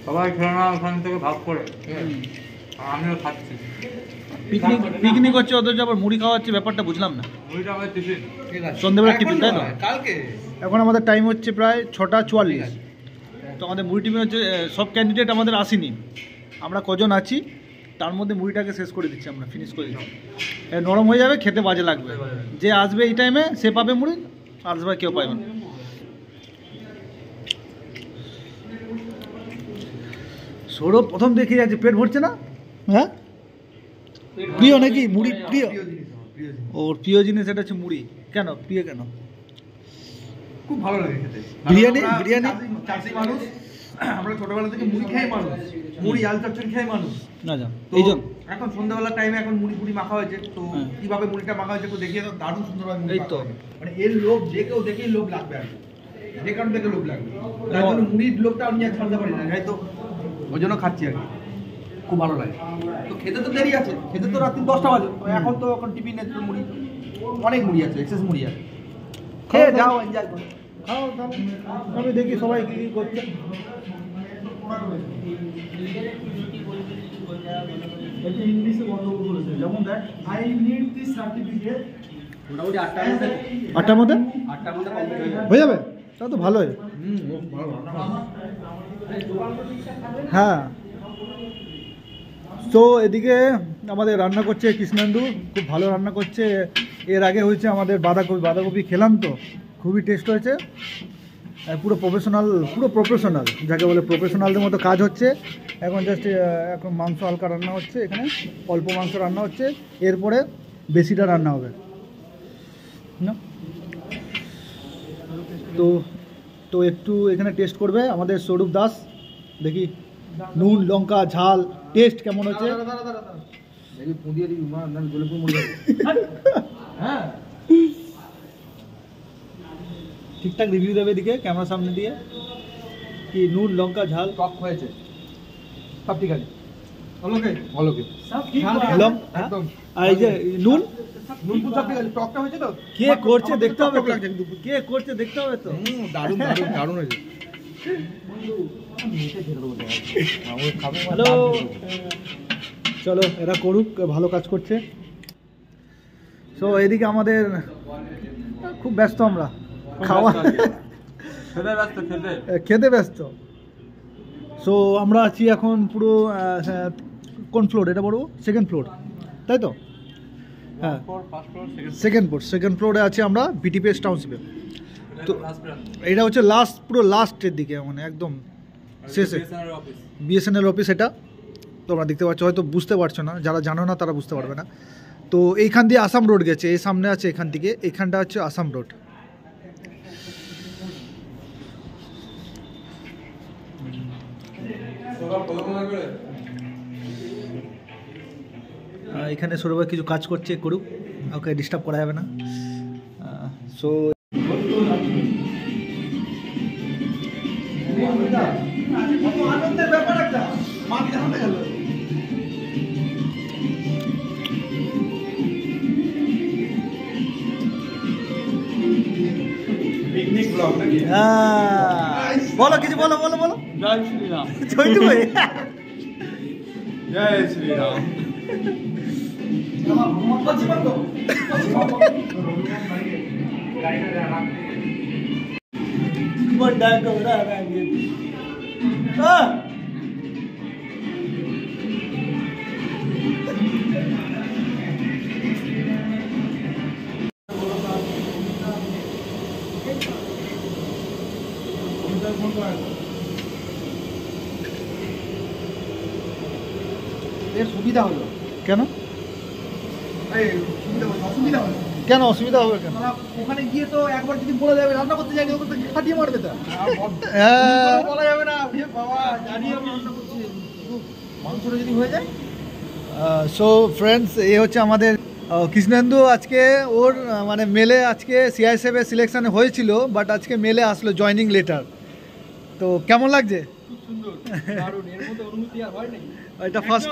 সবাই খেয়ে না ওখান থেকে ভাগ করে, আমিও খাচ্ছি। পিকনিক হচ্ছে ওদের আবার মুড়ি খাওয়া হচ্ছে, ব্যাপারটা বুঝলাম না। মুড়িটা আমার টিফিন, সন্ধ্যেবেলা টিফিন, তাই তো? কালকে এখন আমাদের টাইম হচ্ছে প্রায় 6:44। তো আমাদের মুড়ি টিফিন হচ্ছে, সব ক্যান্ডিডেট আমাদের আসেনি, আমরা কজন আছি তার মধ্যে মুড়িটাকে শেষ করে দিচ্ছি, আমরা ফিনিশ করে দিচ্ছি। নরম হয়ে যাবে, খেতে বাজে লাগবে। যে আসবে এই টাইমে সে পাবে মুড়ি, আসবে কেউ পাবে না। সৌরভ প্রথম দেখে যাচ্ছে, পেট ভরছে না? হ্যাঁ, প্রিয় নাকি মুড়ি? প্রিয়, ওর প্রিয় জিনিস এটা হচ্ছে মুড়ি। কেন প্রিয়? কেন? খুব ভালো লাগে খেতে। বিরিয়ানি চাষি মানুষ, আমরা ছোটবেলা থেকে মুড়ি খেয়ে মানুষ, মুড়ি আলু চচ্চড়ি খেয়ে মানুষ। না যা এই জন্য এখন সন্ধ্যাবেলার টাইমে এখন মুড়ি মাখা হয়েছে, তো কিভাবে মুড়িটা মাখা হয়েছে একটু দেখিয়ে দাও। দারুণ সুন্দরভাবে মুড়ি মাখা হয়েছে, মানে এর লোভ যে কেউ দেখেই লোভ লাগবে, আর যে কারণ দেখে লোভ লাগবে। তার জন্য মুড়ির লোভটা আমি আর ছাড়তে পারি না, তাই তো ওই জন্য খাচ্ছি আর কি, খুব ভালো লাগে। তো খেতে তো দেরি আছে, খেতে তো রাত্রি 10টা বাজে, এখন টিফিনে মুড়ি, অনেক মুড়ি আছে, এক্সেস মুড়ি আছে, খেয়ে যাও, এনজয় করো। খাও তাহলে, আমি দেখি সবাই কি কি করছে। ইংলিশে গন্ডগোল করেছে, যেমন দেখ, আই নিড দিস সার্টিফিকেট। মোটামুটি 8টার মধ্যে হয়ে যাবে, তা তো ভালোই। হ্যাঁ, তো এদিকে আমাদের রান্না করছে কৃষ্ণেন্দু, খুব ভালো রান্না করছে। এর আগে হয়েছে আমাদের বাঁধাকপি খেলাম, তো খুবই টেস্ট হয়েছে। পুরো প্রফেশনাল যাকে বলে, প্রফেশনালদের মতো কাজ হচ্ছে। এখন জাস্ট এখন মাংস হালকা রান্না হচ্ছে, এখানে অল্প মাংস রান্না হচ্ছে, এরপরে বেশিটা রান্না হবে না। তো একটু এখানে টেস্ট করবে আমাদের সৌরভ দাস, দেখি নুন লঙ্কা ঝাল টেস্ট কেমন হচ্ছে। হ্যাঁ, ঠিকঠাক রিভিউ দেবে এদিকে ক্যামেরার সামনে দিয়ে, কি নুন লঙ্কা ঝাল টক হয়েছে, সব ঠিক আছে, একদম। আর এই যে নুন সব ঠিক আছে, টকটা হয়েছে তো। কে করছে দেখতে হবে, কে করছে দেখতে হবে তো। দারুণ দারুণ হয়েছে। হ্যালো, চলো এরা করুক, ভালো কাজ করছে। সো এদিকে আমাদের খুব ব্যস্ত, আমরা খাওয়া খেতে ব্যস্ত। সো আমরা আছি এখন পুরো কোন ফ্লোর এটা বলবো? সেকেন্ড ফ্লোর, তাই তো? হ্যাঁ, সেকেন্ড ফ্লোরে আছি আমরা, বিটিপিএস টাউনশিপে। তো এটা হচ্ছে পুরো লাস্টের দিকে, মানে একদম শেষে বিএসএনএল অফিস। এটা তোমরা দেখতে পাচ্ছ, হয়তো বুঝতে পারছো না, যারা জানো না তারা বুঝতে পারবে না। তো এইখান দিয়ে আসাম রোড গেছে, এই সামনে আছে এখান থেকে, এখানটা হচ্ছে আসাম রোড। এখানে সৌরভ কিছু কাজ করছে, করুক, ওকে ডিস্টার্ব করা যাবে না। সো আনন্দের ব্যাপার একটা, বলো কিছু, বলো। জয় শ্রীরাম। জয় শ্রীরাম। এর সুবিধা হলো কেন? কেন অসুবিধা হবে কেন? ওখানে গিয়ে তো একবার যদি বলে যাবে রান্না করতে যাই, ওকে খাটিয়ে মারবে, তা বলা যাবে না। বাবা জানি আমি রান্না করছি, মাংসটা যদি হয়ে যায়। সো ফ্রেন্ডস, এ হচ্ছে আমাদের কৃষ্ণেন্দু। আজকে ওর মানে মেলে আজকে সিআইএসএফ এর সিলেকশন হয়েছিল, বাট আজকে মেলে আসলো জয়নিং লেটার। তো কেমন লাগছে? খুব সুন্দর, দারুণ, এর মধ্যে অনুভূতি আর হয় নাকি? এটা ফার্স্ট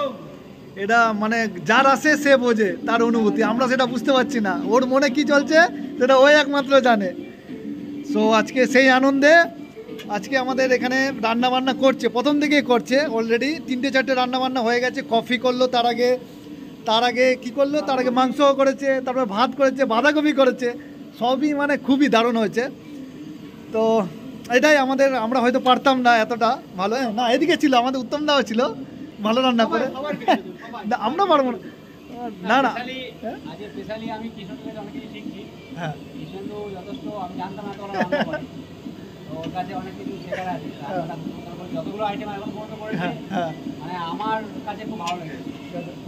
এটা মানে যার আসে সে বোঝে তার অনুভূতি, আমরা সেটা বুঝতে পারছি না, ওর মনে কি চলছে সেটা ওই একমাত্র জানে। সো আজকে সেই আনন্দে আজকে আমাদের এখানে রান্না বান্না করছে, প্রথম থেকেই করছে, অলরেডি 3-4টে রান্না বান্না হয়ে গেছে। কফি করলো, তার আগে কি করলো, তার আগে মাংস করেছে, তারপরে ভাত করেছে, বাঁধাকপি করেছে, সবই মানে খুবই দারুণ হয়েছে। তো এটাই আমরা হয়তো পারতাম না এতটা ভালো, না এদিকে ছিল আমাদের উত্তম দাও ছিল ভালো রান্না করে, না আমরা পারবো না, না না আজকে স্পেশালি আমি কিশোর থেকে অনেক কিছু শিখছি। হ্যাঁ কিশোর তো যথেষ্ট আমি জানতাম না তো ওরা রান্না করে, তো ওর কাছে অনেক কিছু শেখার আছে। যতগুলো আইটেম এখন পর্যন্ত করেছে মানে আমার কাছে খুব ভালো লাগে,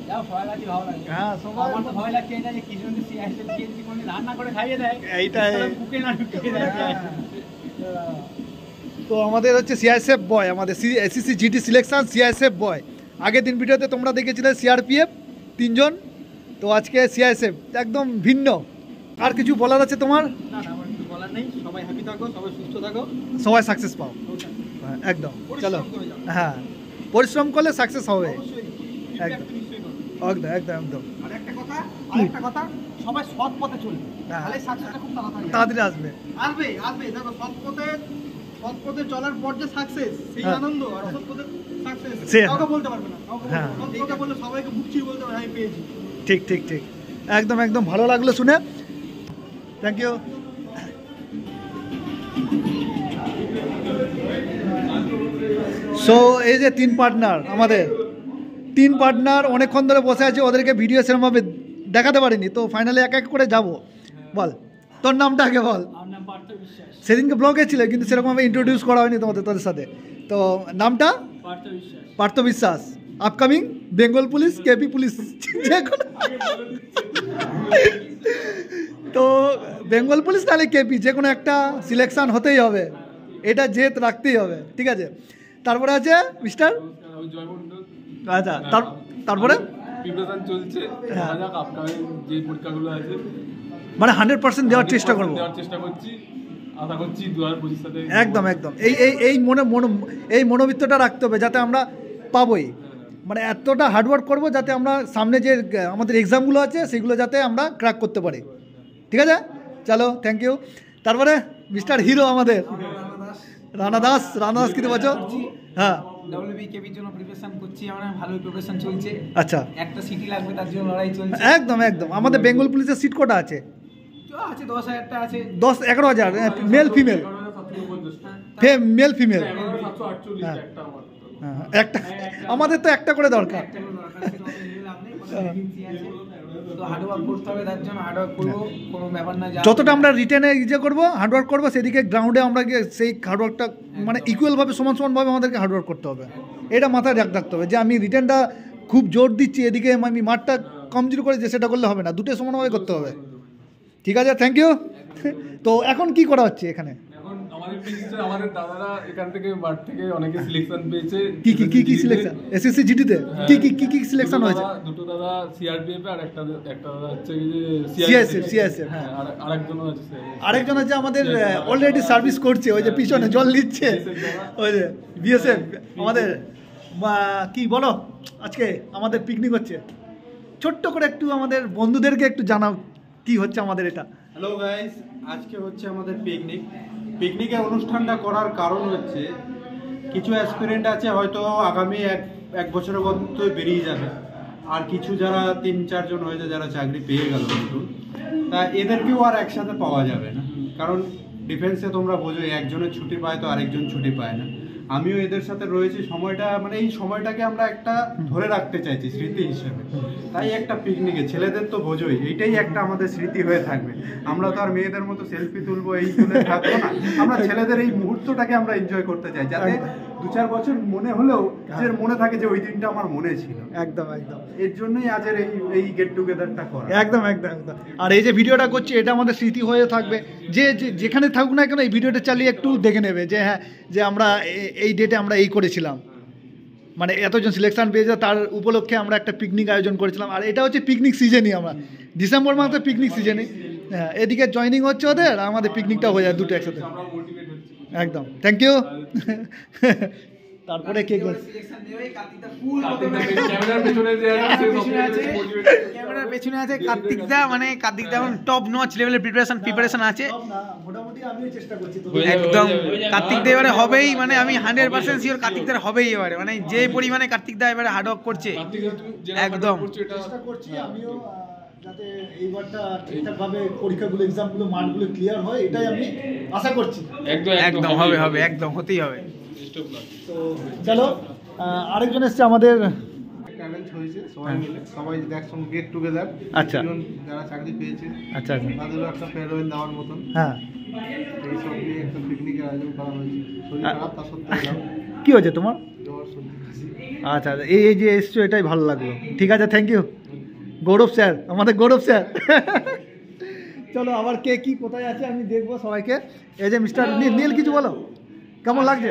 যাও সবার কাছে ভালো লাগে। হ্যাঁ আমার তো ভয় লাগছে এটা যে কিশোর রান্না করে খাইয়ে দেয়, এইটাই বুকে না ঢুকিয়ে দেয়। তো আমাদের হচ্ছে সিআইএসএফ বয়, আমাদের এসএসসি জিডি সিলেকশন সিআইএসএফ বয়। আগের দিন ভিডিওতে তোমরা দেখেছিলে সিআরপিএফ 3 জন, তো আজকে সিআইএসএফ একদম ভিন্ন। আর কিছু বলার আছে তোমার? না না আমার কিছু বলার নেই, সবাই হ্যাপি থাকো, সবাই সুস্থ থাকো, সবাই সাকসেস পাও, হ্যাঁ একদম। চলো হ্যাঁ, পরিশ্রম করলে সাকসেস হবে, একদম একদম একদম একদম। আরেকটা কথা সবাই সৎ পথে চলবে, তাহলে সাকসেসটা খুব তাড়াতাড়ি আসবে। দেখো সৎ পথে চলার পর যে সাকসেস, সেই আনন্দ আর অসৎ পথে সাকসেস কাউকে বলতে পারবে না, সৎ পথে বললে সবাইকে বুক চিরে বলতে পারবে আমি পেয়েছি। ঠিক ঠিক ঠিক, একদম একদম ভালো লাগলো শুনে, থ্যাংক ইউ। সো এই যে 3 পার্টনার, আমাদের 3 পার্টনার অনেকক্ষণ ধরে বসে আছে, ওদেরকে ভিডিও সেরকমভাবে দেখাতে পারিনি, তো ফাইনালি এক এক করে যাব। বল তোর নামটা আগে বল। আমার নাম পার্থ বিশ্বাস। সেদিনকে ব্লগে ছিল কিন্তু সেরকমভাবে ইন্ট্রোডিউস করা হয়নি তোদের সাথে, তো নামটা? পার্থ বিশ্বাস। পার্থ বিশ্বাস, upcoming Bengal police, KP police, যে কোনো তো বেঙ্গল পুলিশ নাহলে কেপি, যে কোনো একটা সিলেকশন হতেই হবে, এটা জেদ রাখতেই হবে, ঠিক আছে। তারপরে আছে মিস্টার, আচ্ছা তারপরে প্রিপারেশন চলছে, আপকামিং যে পরীক্ষাগুলো আছে মানে 100% দেওয়ার চেষ্টা করবো, চেষ্টা করছি, আশা করছি 2025 সালে একদম একদম। এই মনোবৃত্তটা রাখতে হবে যাতে আমরা পাবোই, মানে এতটা হার্ডওয়ার্ক করবো যাতে আমরা সামনে যে আমাদের এক্সামগুলো আছে সেগুলো যাতে আমরা ক্র্যাক করতে পারি, ঠিক আছে। চলো থ্যাংক ইউ। তারপরে মিস্টার হিরো আমাদের রানা দাস কিন্তু বলছো? হ্যাঁ WBKB জন্য প্রিপারেশন করছি, আমরা ভালোই প্রিপারেশন চলছে। আচ্ছা, একটা সিটি লাগবে তার জন্য লড়াই চলছে। একদম একদম। আমাদের বেঙ্গল পুলিশের সিট কটা আছে? আছে 10,000টা আছে, 11,000 মেল ফিমেল, মেল ফিমেল একটা, আমাদের তো একটা করে দরকার। যতটা আমরা রিটেনে করবো হার্ডওয়ার্ক করবো, সেদিকে গ্রাউন্ডে আমরা গিয়ে সেই হার্ডওয়ার্কটা মানে ইকুয়ালভাবে সমানভাবে আমাদেরকে হার্ডওয়ার্ক করতে হবে, এটা মাথায় রাখতে হবে যে আমি রিটেনটা খুব জোর দিচ্ছি, এদিকে আমি মাঠটা কমজোর করে যে সেটা করলে হবে না, দুটো সমানভাবে করতে হবে, ঠিক আছে। Thank you. তো এখন কি করা হচ্ছে এখানে? আমাদের দাদারা এখান থেকে মাঠ থেকে অনেকে সিলেকশন পেয়েছে। কি সিলেকশন? এসএসসি জিডিতে কি সিলেকশন হয়েছে? দুটো দাদা সিআরপিএফ আর একটা দাদা হচ্ছে সিআইএসএফ। হ্যাঁ, আরেকজন আছে আমাদের অলরেডি সার্ভিস করছে, ওই যে পিছনে জল নিচ্ছে, ওই যে বিএসএফ আমাদের। কি বলো, আজকে আমাদের পিকনিক হচ্ছে, ছোট্ট করে একটু আমাদের বন্ধুদেরকে একটু জানাও কি হচ্ছে আমাদের এটা। হ্যালো গাইস, আজকে হচ্ছে আমাদের পিকনিকের অনুষ্ঠানটা করার কারণ হচ্ছে কিছু অ্যাসপিরেন্ট আছে হয়তো আগামী এক বছরের মধ্যে বেরিয়ে যাবে, আর কিছু যারা 3-4 জন হয়েছে যারা চাকরি পেয়ে গেল নতুন, তা এদেরকেও আর একসাথে পাওয়া যাবে না, কারণ ডিফেন্সে তোমরা বোঝো একজনের ছুটি পায় তো আরেকজন ছুটি পায় না। আমিও এদের সাথে রয়েছি, সময়টা মানে এই সময়টাকে আমরা একটা ধরে রাখতে চাইছি স্মৃতি হিসেবে, তাই একটা পিকনিকে ছেলেদের তো বোঝোই এইটাই একটা আমাদের স্মৃতি হয়ে থাকবে। আমরা তো আর মেয়েদের মতো সেলফি তুলবো এই তুলে থাকবো না, আমরা ছেলেদের এই মুহূর্তটাকে আমরা এনজয় করতে চাই, যাতে 2-4 বছর মনে হলেও যে মনে থাকে যে ওই দিনটা আমার মনে ছিল। একদম একদম, এর জন্যই আজের এই গেট টুগেদারটা করা। একদম একদম একদম। আর এই যে ভিডিওটা করছি এটা আমাদের স্মৃতি হয়ে থাকবে, যে যেখানে থাকুক না কেন এই ভিডিওটা চালিয়ে একটু দেখে নেবে যে হ্যাঁ, যে আমরা এই ডেটে আমরা এই করেছিলাম, মানে এতজন সিলেকশন পেয়েছে তার উপলক্ষে আমরা একটা পিকনিক আয়োজন করেছিলাম। আর এটা হচ্ছে পিকনিক সিজনই, আমরা ডিসেম্বর মাসে পিকনিক সিজনে, হ্যাঁ, এদিকে জয়েনিং হচ্ছে ওদের, আমাদের পিকনিকটা হয়ে যায় দুটো একসাথে। একদম, থ্যাংক ইউ। তারপরে কে কে ক্যামেরার পেছনে যে ক্যামেরার পেছনে আছে কার্তিক দা, মানে কার্তিক দা টপ নচ লেভেলের প্রিপারেশন আছে মোটামুটি আমিও চেষ্টা করছি তো একদম। কার্তিক দা এবারে হবেই, মানে আমি 100% শিওর কার্তিক দার হবেই এবারে, মানে যে পরিমাণে কার্তিক দা এবারে হার্ড ওয়ার্ক করছে একদম। চেষ্টা করছি আমিও যাতে এইবারটা ঠিকঠাকভাবে পরীক্ষাগুলো এক্সামগুলো মার্কগুলো ক্লিয়ার হয়, এটাই আমি আশা করছি। একদম হবে হবে, একদম হতেই হবে। তো চলো আরেকজন এসছে আমাদের। চ্যালেঞ্জ হয়েছে সবাই মিলে, সবাই একসঙ্গে গেট টুগেদার। আচ্ছা। যারা চাকরি পেয়েছে আচ্ছা আচ্ছা, তাদেরও একটা ফেয়ারওয়েল দেওয়ার মতন হ্যাঁ এইসব নিয়ে একটা পিকনিকের আয়োজন করা হয়েছে। শরীর খারাপ তা সত্ত্বেও যাও, কি হয়েছে তোমার? জ্বর সর্দি কাশি। আচ্ছা আচ্ছা, এই যে এসছো এটাই ভালো লাগলো। ঠিক আছে, থ্যাংক ইউ গৌরব স্যার, আমাদের গৌরব স্যার। চলো আবার কে কি কোথায় আছে আমি দেখবো সবাইকে। এই যে মিস্টার নীল, কিছু বলো, কেমন লাগছে?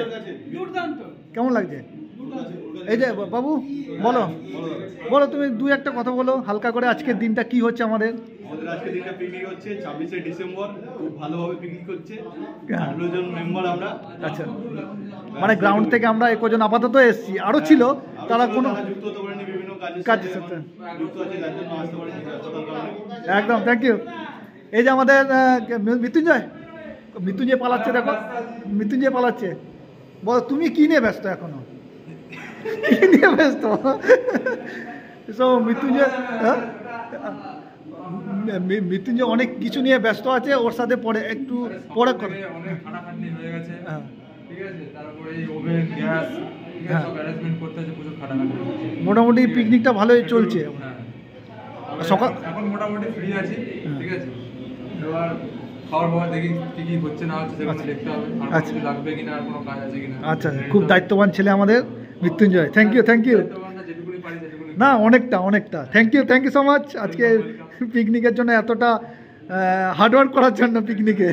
কেমন লাগছে? এই যে বাবু বলো বলো, তুমি দু একটা কথা বলো হালকা করে। আজকের দিনটা কি হচ্ছে আমাদের? আমাদের আজকে দিনটা পিকনিক হচ্ছে 26শে ডিসেম্বর, খুব ভালোভাবে পিকনিক হচ্ছে। হ্যাঁ। 18 জন মেম্বার আমরা। আচ্ছা, মানে গ্রাউন্ড থেকে আমরা একজন আপাতত এসেছি, আরও ছিল তারা কোনো যুক্ত হতে পারেনি বিভিন্ন কাজের সাথে যুক্ত আছে, যার জন্য আসতে পারেনি ব্যস্ততার কারণে। একদম, থ্যাংক ইউ। এই যে আমাদের মৃত্যুঞ্জয় পালাচ্ছে, দেখো মৃত্যুঞ্জয় পালাচ্ছে। বল তুমি কি নিয়ে ব্যস্ত এখনো? কি নিয়ে ব্যস্ত? মৃত্যুঞ্জয় মৃত্যুঞ্জয় অনেক কিছু নিয়ে ব্যস্ত আছে, ওর সাথে পরে একটু পরে কথা। অনেক খাটাখাটনি হয়ে গেছে, হ্যাঁ ঠিক আছে। তারপরে এই ওভেন গ্যাস সব অ্যারেঞ্জমেন্ট করতে হচ্ছে, প্রচুর খাটাখাটনি। মোটামুটি পিকনিকটা ভালোই চলছে। হ্যাঁ, সকাল এখন মোটামুটি ফ্রি আছি, ঠিক আছে। এবার খাওয়ার পর দেখি কি কি হচ্ছে না হচ্ছে সেগুলো দেখতে হবে, আর আচ্ছা। কিছু লাগবে কিনা, আর কোনো কাজ আছে কিনা। আচ্ছা, খুব দায়িত্ববান ছেলে আমাদের Mrityunjay, thank you thank you. যেটুকুনি পারি সেটুকুনি। না অনেকটা থ্যাংক ইউ সো মাচ আজকে পিকনিকের জন্য, এতটা হার্ডওয়ার্ক করার জন্য পিকনিকে।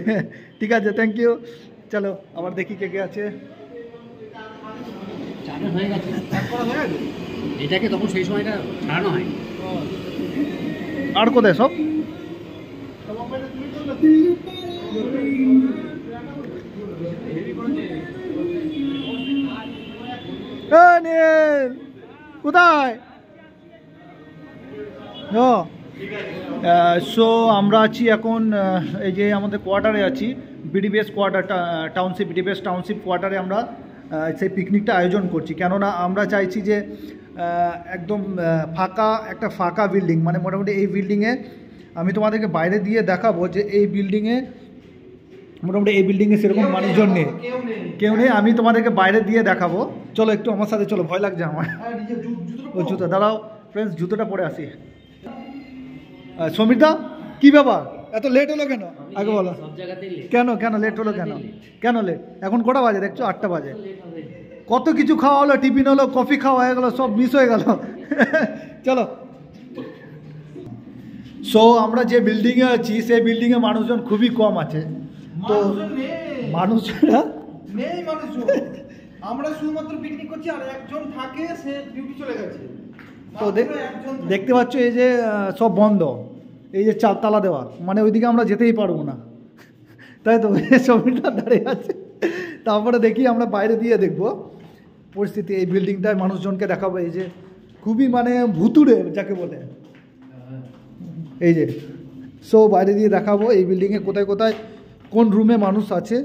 ঠিক আছে, থ্যাংক ইউ। চলো আবার দেখি কে কে আছে। চালু হয়ে গেছে, এটাকে তখন সেই সময়টা ছাড়ানো হয়। আর কোথায় সব? কোথায়? সো আমরা আছি এখন এই যে আমাদের কোয়ার্টারে আছি, বিডিবিএস কোয়ার্টার, টাউনশিপ, বিডিবিএস টাউনশিপ কোয়ার্টারে আমরা সেই পিকনিকটা আয়োজন করছি। কেননা আমরা চাইছি যে একদম একটা ফাঁকা বিল্ডিং, মানে মোটামুটি এই বিল্ডিংয়ে আমি তোমাদেরকে বাইরে দিয়ে দেখাবো যে এই বিল্ডিংয়ে সেরকম মানুষজন নেই, কেউ নেই। আমি তোমাদেরকে বাইরে দিয়ে দেখাবো, চলো একটু আমার সাথে চলো, ভয় লাগছে আমার। ও জুতো দাঁড়াও ফ্রেন্ডস, জুতোটা পরে আসি। সমীরদা কি ব্যাপার, এত লেট হলো কেন আগে বলো? কেন লেট হলো কেন লেট? এখন কটা বাজে দেখছো? 8টা বাজে। কত কিছু খাওয়া হলো, টিফিন হলো, কফি খাওয়া হয়ে গেলো, সব মিস হয়ে গেল। চলো। সো আমরা যে বিল্ডিংয়ে আছি সেই বিল্ডিংয়ে মানুষজন খুবই কম আছে। তো মানুষরা নেই, মানুষজন আমরা শুধুমাত্র পিকনিক করছি, আর একজন থাকে, সে ডিউটি চলে গেছে। তো দেখতে পাচ্ছ এই যে সব বন্ধ, এই যে তালা দেওয়া, মানে ওইদিকে আমরা যেতেই পারবো না, তাই তো। ছবিটা দাঁড়িয়ে আছে, তারপরে দেখি আমরা বাইরে দিয়ে দেখবো পরিস্থিতি। এই বিল্ডিংটায় মানুষজনকে দেখাবো, এই যে খুবই মানে ভুতুড়ে যাকে বলে, এই যে সো বাইরে দিয়ে দেখাবো এই বিল্ডিংয়ে কোথায় কোথায় কোন রুমে মানুষ আছে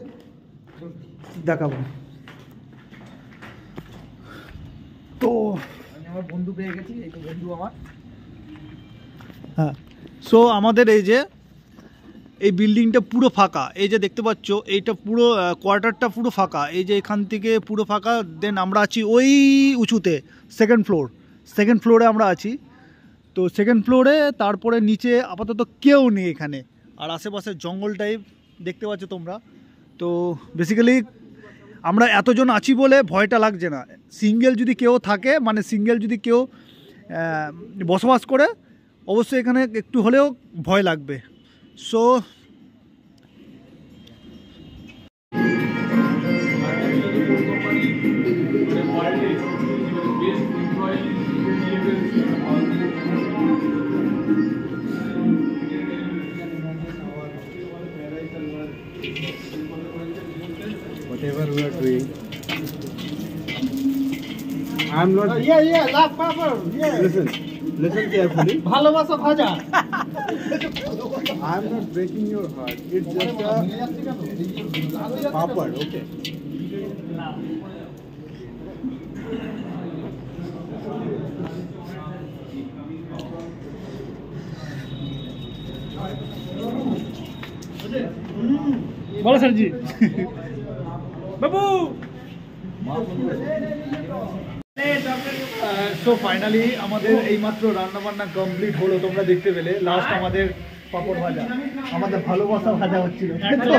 দেখাবো। তো আমার বন্ধু পেয়ে গেছি, এই তো বন্ধু আমার। হ্যাঁ, সো আমাদের এই যে এই বিল্ডিংটা পুরো ফাঁকা, এই যে দেখতে পাচ্ছ এইটা পুরো কোয়ার্টারটা পুরো ফাঁকা, এই যে এখান থেকে পুরো ফাঁকা। দেন আমরা আছি ওই উঁচুতে, সেকেন্ড ফ্লোরে আমরা আছি। তো সেকেন্ড ফ্লোরে, তারপরে নিচে আপাতত কেউ নেই এখানে, আর আশেপাশে জঙ্গল টাইপ দেখতে পাচ্ছ তোমরা। তো বেসিক্যালি আমরা এতজন আছি বলে ভয়টা লাগছে না। সিঙ্গেল যদি কেউ থাকে, মানে সিঙ্গেল যদি কেউ বসবাস করে, অবশ্যই এখানে একটু হলেও ভয় লাগবে। So Whatever we are doing, I'm not. Love পাপড় Listen carefully. ভালোবাসা ভাজা I'm not breaking your heart. It's just a papad, okay? বলো স্যারজি বাবু সো ফাইনালি আমাদের এইমাত্র রান্না বান্না কমপ্লিট হলো, তোমরা দেখতে পেলে। লাস্ট আমাদের পাপড় ভাজা, আমাদের ভালোবাসা ভাজা হচ্ছিল, তো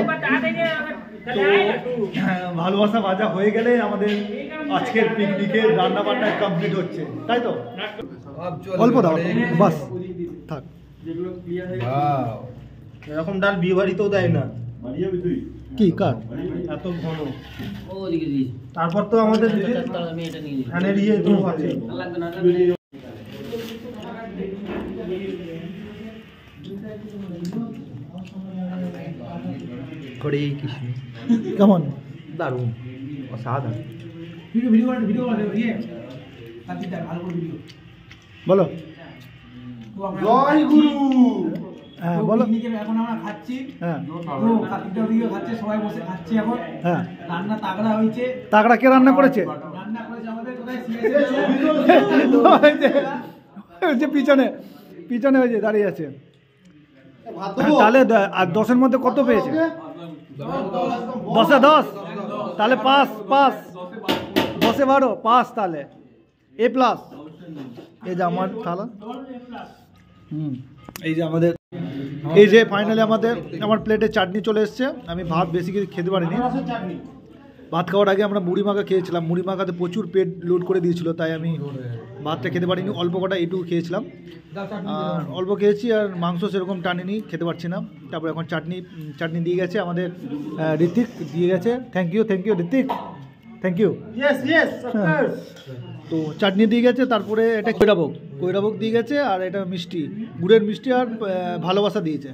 ভালোবাসা ভাজা হয়ে গেলে আমাদের আজকের পিকনিকের রান্না বান্না কমপ্লিট হচ্ছে, তাই তো? অল্প দাও বাস থাক। এরকম ডাল বিয়ে বাড়িতেও দেয় না। কি কার এত ঘন। তারপর তো আমাদের ফ্যানের ইয়ে ধূপ আছে। হরে কৃষ্ণ। কেমন? দারুণ, অসাধারণ। বলো জয় গুরু। হ্যাঁ বলো। এখন আমরা খাচ্ছি, হ্যাঁ কার্তিকটা ওদিকে খাচ্ছে, সবাই বসে খাচ্ছি এখন। হ্যাঁ রান্না তাগড়া হয়েছে। তাগড়া কে রান্না করেছে? রান্না করেছে আমাদের কোথায় ওই যে পিছনে পিছনে ওই যে দাঁড়িয়ে আছে। তাহলে আর 10-এর মধ্যে কত পেয়েছে? 10-এ 10, তাহলে পাস পাস, 10-এ 12 পাস, তাহলে এ প্লাস। এই যে আমার থালা, এই যে আমাদের, এই যে ফাইনালি আমার প্লেটে চাটনি চলে এসছে। আমি ভাত বেশি কিছু খেতে পারিনি, ভাত খাওয়ার আগে আমরা মুড়ি মাখা খেয়েছিলাম। মুড়ি মাখাতে প্রচুর পেট লোড করে দিয়েছিল, তাই আমি ভাতটা খেতে পারিনি, অল্প কটা এটুকু খেয়েছিলাম। আর অল্প খেয়েছি, আর মাংস সেরকম টানিনি, খেতে পারছি না। তারপর এখন চাটনি দিয়ে গেছে আমাদের ঋত্বিক, দিয়ে গেছে। Thank you Ritwik, thank you. তো চাটনি দিয়ে গেছে, তারপরে এটা কৈরাভোগ দিয়ে গেছে, আর এটা মিষ্টি, গুড়ের মিষ্টি, আর ভালোবাসা দিয়েছে।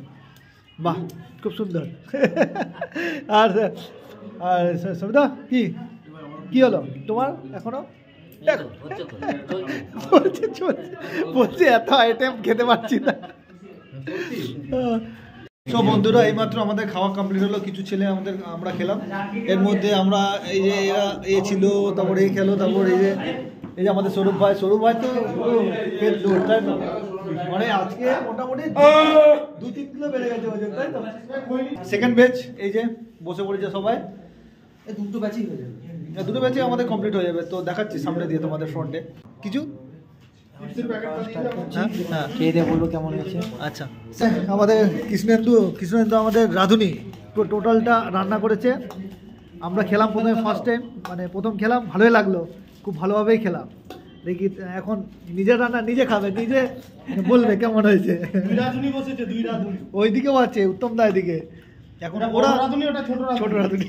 বাহ, খুব সুন্দর। আর আর সবিতা কি হলো তোমার এখনো? বলছে এত আইটেম খেতে পারছি না। তো বন্ধুরা, এইমাত্র আমাদের খাওয়া কমপ্লিট হলো। কিছু ছেলে আমরা খেলাম, এর মধ্যে আমরা এই যে এরা ছিল, তারপরে এই খেলো, তারপর এই যে আমাদের স্বরূপ ভাই তো পেট লোড, তাই তো? মানে আজকে মোটামুটি 2-3 কিলো বেড়ে গেছে ওজন, তাই তো? সেকেন্ড ব্যাচ এই যে বসে পড়েছে সবাই। দুটো ব্যাচই হয়ে যাবে, দুটো ব্যাচই আমাদের কমপ্লিট হয়ে যাবে। তো দেখাচ্ছি সামনে দিয়ে তোমাদের ফ্রন্টে কিছু। হ্যাঁ, খেয়ে দিয়ে বলবো কেমন হয়েছে। আচ্ছা, আমাদের কৃষ্ণেন্দু আমাদের রাঁধুনি টোটালটা রান্না করেছে। আমরা খেলাম ফার্স্ট টাইম, মানে প্রথম খেলাম, ভালোই লাগলো, খুব ভালোভাবেই খেলাম। দেখি এখন নিজের রান্না নিজে খাবে, নিজে বলবে কেমন হয়েছে। ওইদিকেও আছে উত্তম দা, এদিকে এখন ওরা ছোট রাঁধুনি।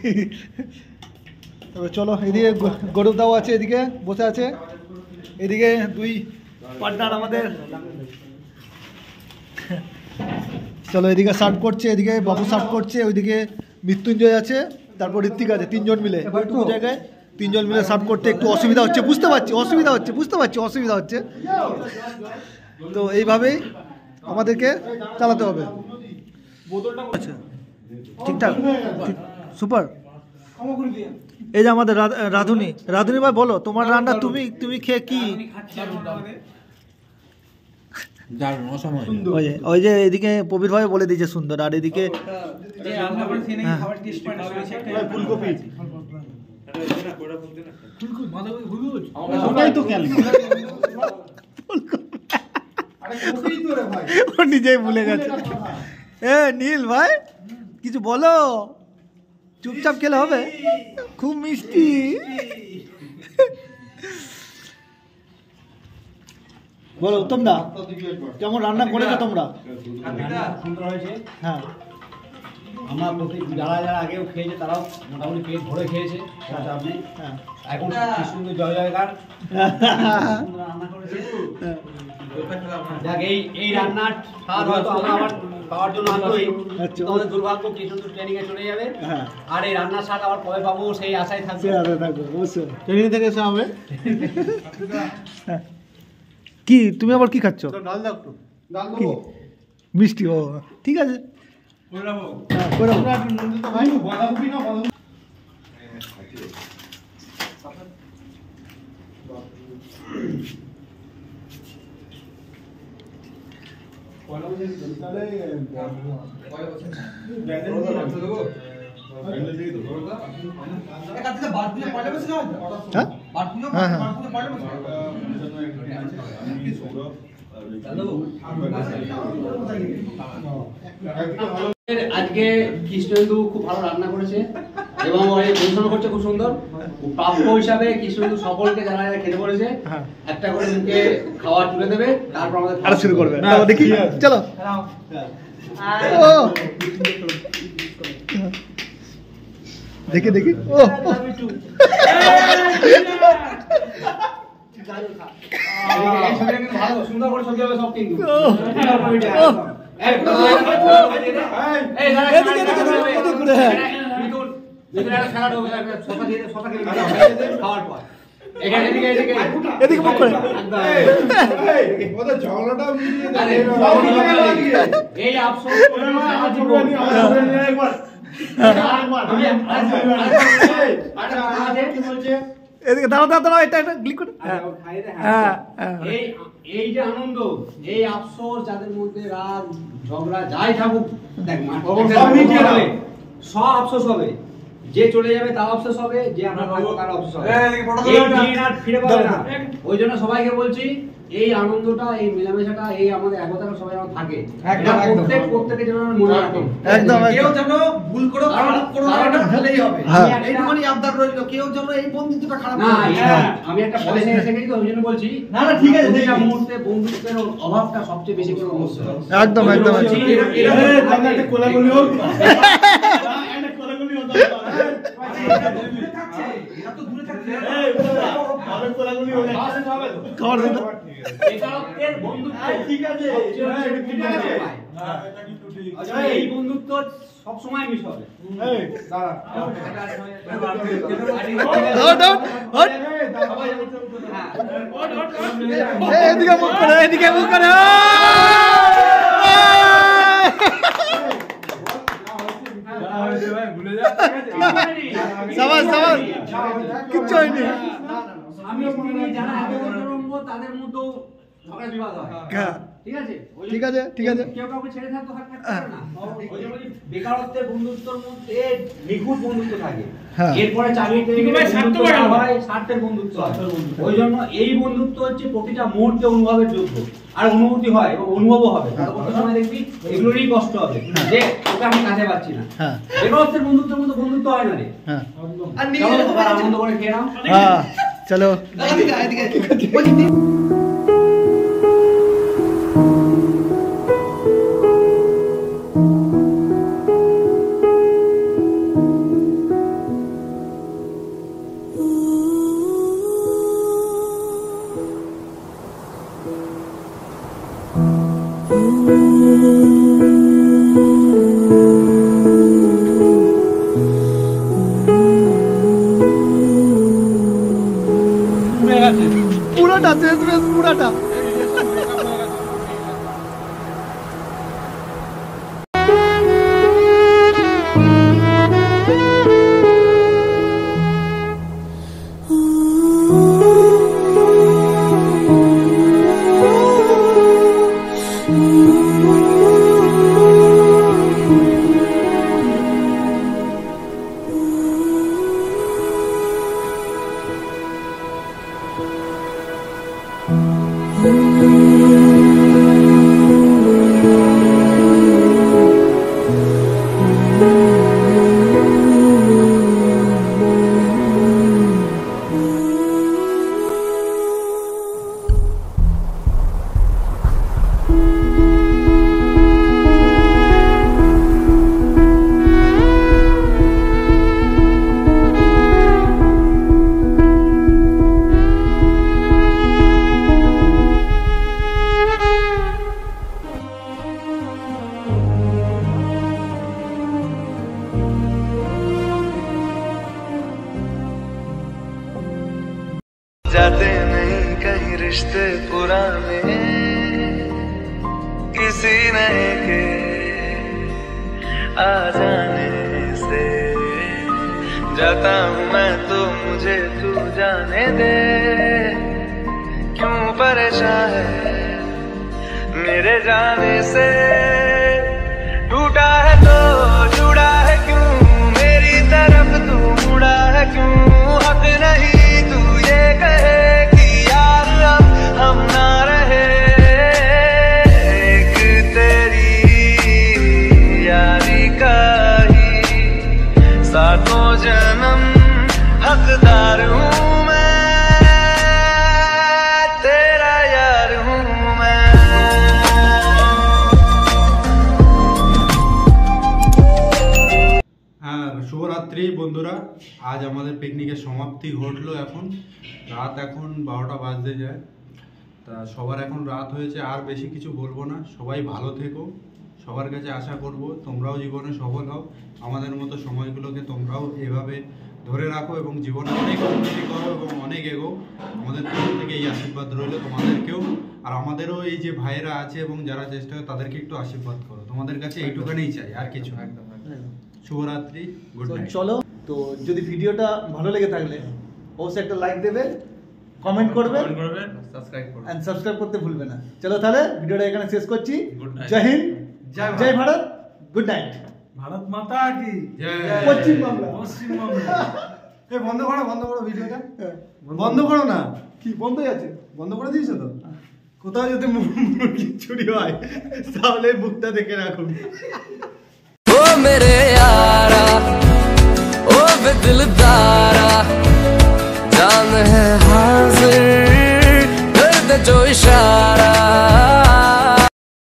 তবে চলো, এদিকে গৌরবদাও আছে, এদিকে বসে আছে। এদিকে 2 পার্টনার আমাদের। চলো, এদিকে সার্ভ করছে, এদিকে বাবু সার্ভ করছে, ওইদিকে মৃত্যুঞ্জয় আছে, তারপর ঋত্বিক আছে। 3 জন মিলে ওইটুকু জায়গায় 3 জন মিলে সার্ভ করতে একটু অসুবিধা হচ্ছে, বুঝতে পারছি অসুবিধা হচ্ছে। তো এইভাবেই আমাদেরকে চালাতে হবে। আচ্ছা, ঠিকঠাক, সুপার। এই যে আমাদের রাঁধুনি ভাই, বলো তোমার রান্না তুমি খেয়ে কি? ওই যে এদিকে প্রবীর ভাই বলে দিয়েছে সুন্দর, আর এদিকে ফুলকপি। ও নিজেই ভুলে গেছে। নীল ভাই কিছু বলো, চুপচাপ খেলে হবে, খুব মিষ্টি। বলো উত্তম দা, কেমন রান্না করেছো তোমরা? হ্যাঁ, আমরা যারা যারা আগেও খেয়েছে তারাও মোটামুটি পেট ভরে খেয়েছে, আপনি এখন কি সুন্দর জয় জয়কার সুন্দর রান্না করেছে। দেখ এই রান্নার স্বাদ হয়তো আমরা আবার পাওয়ার জন্য আগ্রহী, তোমাদের দুর্ভাগ্য কি সুন্দর ট্রেনিং এ চলে যাবে, আর এই রান্নার স্বাদ আবার কবে পাবো সেই আশায় থাকবে। অবশ্যই ট্রেনিং থেকে এসে হবে। কি তুমি আবার কি খাচ্ছ? ডাল দাও একটু, ডাল কি দেবো মিষ্টি? ও ঠিক আছে, ভাই বাঁধাকপি না বাঁধাকপি আজকে কৃষ্ণেন্দু খুব ভালো রান্না করেছে এবং পরিশ্রম করছে খুব সুন্দর। প্রাপ্য হিসাবে কৃষ্ণেন্দু সকলকে যারা যারা খেতে বলেছে একটা করে মুখে খাওয়া তুলে দেবে, তারপর আমাদের আর শুরু করবে। দেখি চলো দেখি দেখি। ও ভালো সুন্দর করে ছবি হবে সব, কিন্তু খাওয়ার পর এদিকে মুখ করে ঝগড়াটা এই আফসোস এদিকে দাঁড়াও দাঁড়াও দাঁড়াও, এটা একটা ক্লিক করে। এই যে আনন্দ, এই আফসোস যাদের মধ্যে রাগ ঝগড়া যাই থাকুক, দেখ সব আফসোস হবে, যে চলে যাবে তার আফসোস হবে, যে আমরা থাকবো তার আফসোস হবে, এই দিন আর ফিরে পাবে না। ওই জন্য সবাইকে বলছি এই আনন্দটা, এই মেলামেশাটা, এই আমাদের একতাটা সবাই যেন থাকে, প্রত্যেকে যেন মনে রাখে। একদম কেউ যেন ভুল করে খারাপ করে এটা ফেলেই হবে, এইটুকুনি আবদার রইল, কেউ যেন এই বন্ধুত্বটা খারাপ না। না। আমি একটা পয়সা এসে গেছি তো ওই জন্য বলছি, না না ঠিক আছে, এই মুহূর্তে বন্ধুত্বের অভাবটা সবচেয়ে বেশি করে সমস্যা। একদম একদম একটা কোলাগুলি হোক, একটা কোলাগুলি হতো, এরা তো দূরে থাকছে, আরে কোলাগুলি হলে খাবার দিন। বেকারত্বের বন্ধুত্ব ঠিক আছে, ঠিক আছে, এই বন্ধুত্ব সব সময় মিস হবে। এই দাঁড়া এদিকে মুখ করে, এদিকে মুখ করে। সাবাস সাবাস, কিচ্ছু হয়নি। আমি যারা এতরঙ্গ তাদের মধ্যেও ঝগড়া বিবাদ হয়, ঠিক আছে ঠিক আছে ঠিক আছে। কেউ কাউকে ছেড়ে থাকতে থাকতে পারে না। ওই যে বলি বেকারত্বের বন্ধুত্বের মধ্যে নিখুঁত বন্ধুত্ব থাকে, এরপরে চাকরিতে হয় স্বার্থের বন্ধুত্ব হয়। ওই জন্য এই বন্ধুত্ব হচ্ছে প্রতিটা মুহূর্তে অনুভবের যোগ্য, আর অনুভূতি হয় এবং অনুভবও হবে। পরবর্তী সময় দেখবি এগুলোরই কষ্ট হবে যে ওকে আমি কাছে পাচ্ছি না। বেকারত্বের বন্ধুত্বের মতো বন্ধুত্ব হয় না রে। আর নিজের আনন্দ করে খেয়ে নাও। চলো এদিকে পুরাটা শেষ বেশ পুরাটা। सीने के आ जाने से जाता हूँ मैं तो मुझे तू जाने दे। क्यों परेशान है मेरे जाने से, टूटा है तो जुड़ा है क्यों, मेरी तरफ तू मुड़ा है क्यों। हक नहीं तू ये कहे कि यार अब हम ना रहे, एक तेरी यारी का ही सातों जन्म हकदार हूँ मैं, तेरा यार हूँ मैं। শুভরাত্রি বন্ধুরা, আজ আমাদের পিকনিকের সমাপ্তি ঘটলো। এখন রাত এখন 12টা বাজতে যায়। তা সবার এখন রাত হয়েছে, আর বেশি কিছু বলবো না। সবাই ভালো থেকো, সবার কাছে আশা করব তোমরাও জীবনে সফল হও, আমাদের মতো সময়গুলোকে তোমরাও এভাবে ধরে রাখো এবং জীবনে অনেক উন্নতি করো এবং অনেক এগো। আমাদের তরফ থেকে এই আশীর্বাদ রইল তোমাদেরকেও, আর আমাদেরও এই যে ভাইয়েরা আছে এবং যারা চেষ্টা করে তাদেরকে একটু আশীর্বাদ করো। তোমাদের কাছে এইটুখানেই চাই, আর কিছু একদম। শুভরাত্রি, গুড নাইট। চলো, তো যদি ভিডিওটা ভালো লেগে থাকলে অবশ্যই একটা লাইক দেবে, কমেন্ট করবে, এন্ড সাবস্ক্রাইব করতে ভুলবে না। চলো তাহলে ভিডিওটা এখানে শেষ করছি। জয় হিন্দ, জয় ভারত, গুড নাইট। ভারত মাতা কি পশ্চিম বাংলা। এই বন্ধ করো ভিডিওটা, বন্ধ করো না। কি বন্ধই আছে? বন্ধ করে দিয়েছো তো? কোথাও যদি মুরগি চুরি হয় তাহলে মুখটা দেখে রাখুন। ओ मेरे यारा ओ दिल